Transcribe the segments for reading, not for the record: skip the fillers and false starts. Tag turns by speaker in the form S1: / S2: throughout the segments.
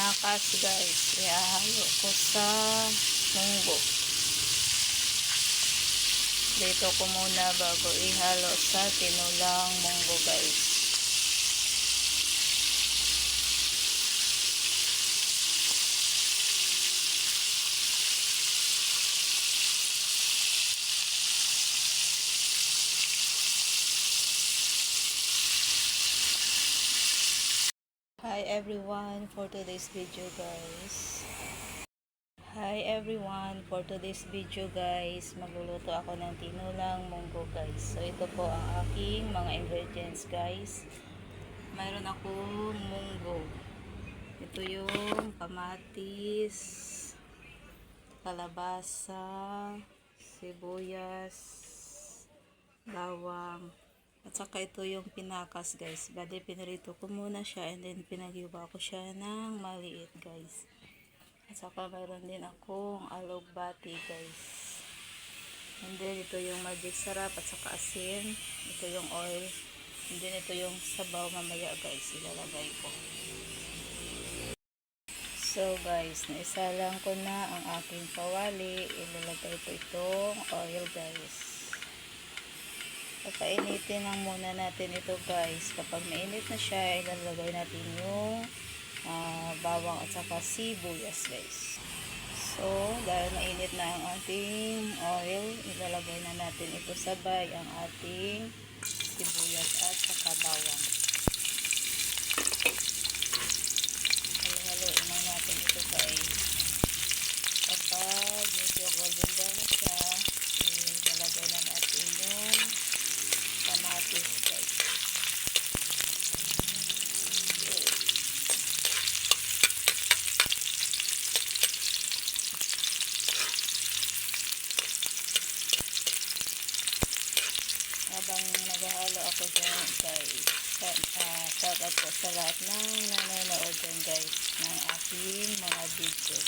S1: pinakas guys. Ihahalo ko sa munggo. Dito ko muna bago ihalo sa tinulang munggo guys. Hi everyone for today's video guys. Magluluto ako ng tinulang munggo guys. So ito po ang aking mga ingredients guys. Mayroon akong munggo. Ito yung kamatis, kalabasa, sibuyas, bawang, at saka ito yung pinakas guys. Bali pinirito ko muna siya and then pinaghiwa ko siya ng maliit guys. At saka mayroon din akong alugbati guys. And then ito yung magic sarap at saka asin. Ito yung oil. And then ito yung sabaw mamaya guys. Ilalagay ko. So guys, naisalang ko na ang aking kawali. Ilalagay ko itong oil guys. Papainitin lang muna natin ito guys. Kapag mainit na siya, ilalagay natin yung bawang at saka sibuyas guys. So, dahil mainit na ang ating oil, ilalagay na natin ito sabay ang ating sibuyas at saka bawang. Halo-haloin lang natin ito guys. Kapag medyo golden brown na siya, ilalagay na natin yung kamatis guys. Habang naghahalo ako dyan guys, shout out po sa lahat ng nanonood dyan guys ng aking mga video,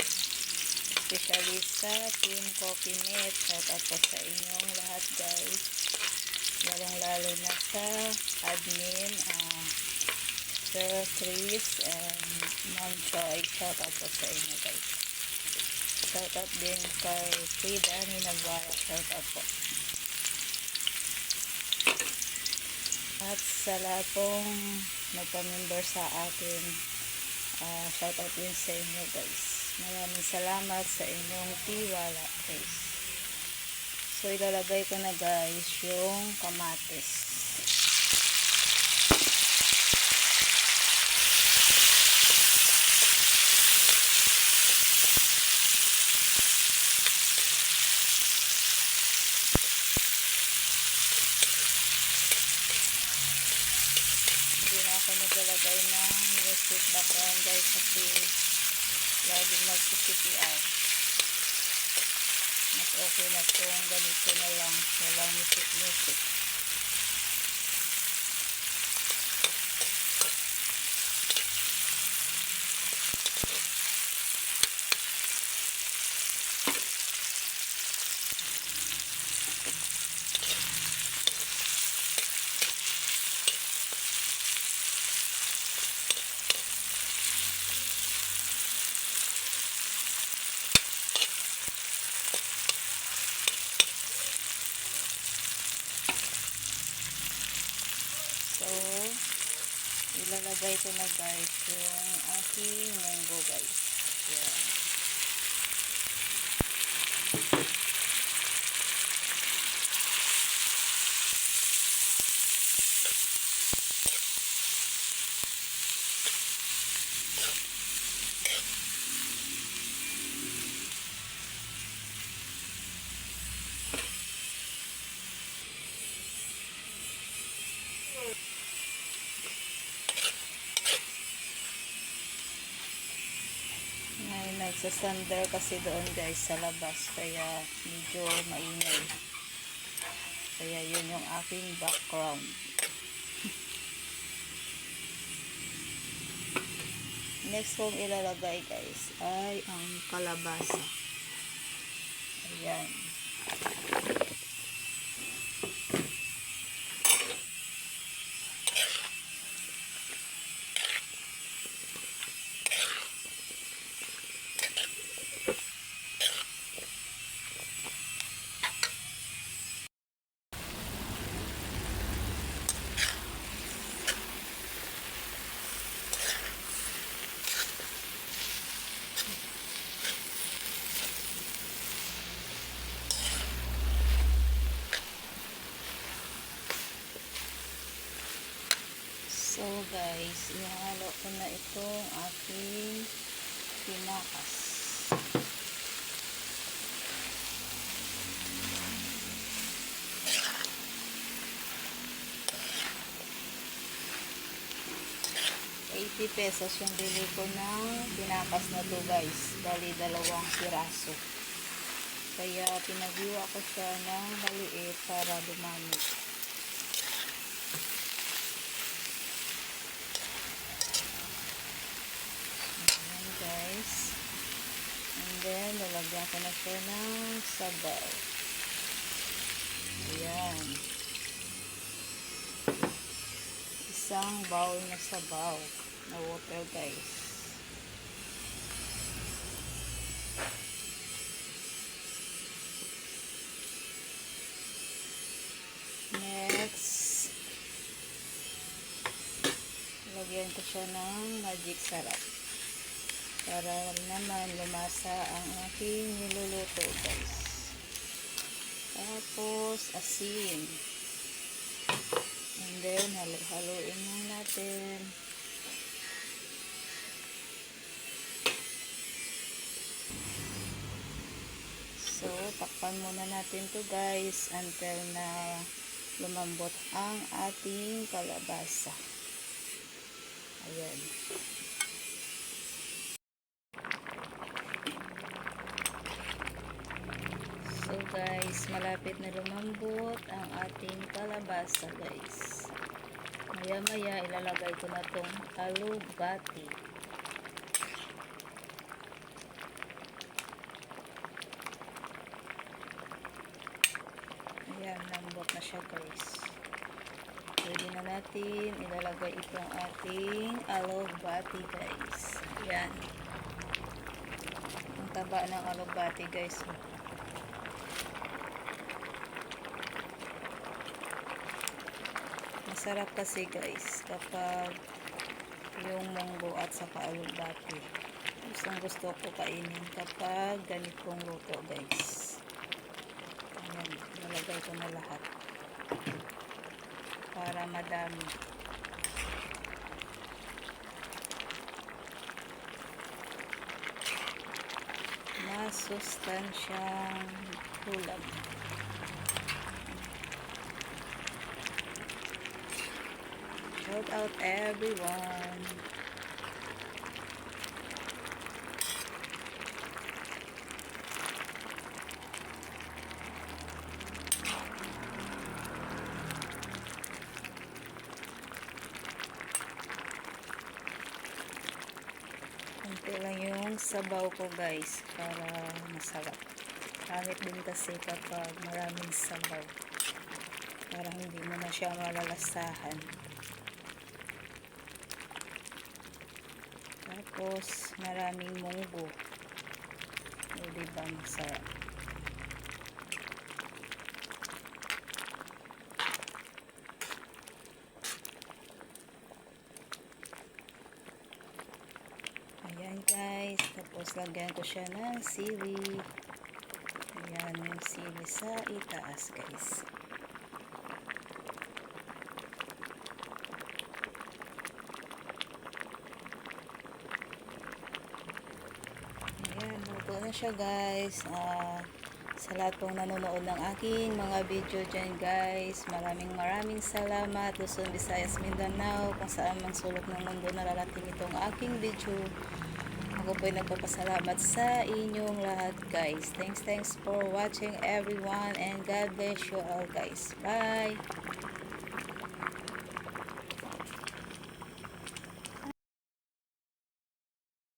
S1: especially sa Team Coffee Net. Shout out po sa inyong lahat guys, lalong-lalo na sa admin Sir Chris and Ma'am Choi. Shout out po sa inyo guys. Shout out din kay Frida Ninavara. Shout out po. At sa lahat pong nagpa-member sa akin, shout out din sa inyo guys. Maraming salamat sa inyong tiwala guys. So ilalagay ko na guys yung kamatis. Naglalagay ng music background guys kasi laging mag-CPR. Mas okay na kung ganito na lang, walang music. So, ilalagay ko na guys yung aking munggo guys. Yan. Nagsasander kasi doon guys sa labas, kaya medyo maingay. Kaya yun yung aking background. Next kong ilalagay guys ay ang kalabasa. Ayan. So guys, ihalo ko na itong aking pinakas. ₱80 yung bili ko ng pinakas na to guys. Bali 2 piraso. Kaya pinaghiwa ko siya ng maliit para dumami. Ayan guys. And then, lalagyan ko na siya ng sabaw. Ayan. Isang bowl na sabaw na water guys. Next, lagyan ko siya ng magic sarap para naman lumasa ang aking niluluto guys. Tapos asin, and then halo-haloin lang natin. So takpan muna natin to guys until na lumambot ang ating kalabasa. Ayan. So guys, malapit na lumambot ang ating kalabasa guys. Maya maya ilalagay ko na tong alugbati. Ayan, lambot na siya guys. Pwede na natin ilalagay itong ating alugbati guys. Ayan. Ang taba ng alugbati guys. Masarap kasi guys kapag yung munggo at saka alugbati. Gusto ko kainin kapag ganitong luto guys. Ayan, nalagay ko na lahat para madami. Masustansyang ulam. Shout out everyone. Kunti lang yung sabaw ko guys para masarap. Pangit din kasi kapag maraming sabaw. Parang hindi mo na siya malalasahan. Tapos maraming munggo. O diba masarap. Ayan guys, tapos lagyan ko siya ng sili. Ayan yung sili sa itaas guys. Ayan, luto na siya guys. Sa lahat pong nanonood ng aking mga video dyan guys, maraming salamat. Luzon, Visayas, Mindanao, kung saan mang sulok ng mundo nararating itong aking video. Ako po'y nagpapasalamat sa inyong lahat guys. Thanks for watching everyone, and God bless you all guys. Bye!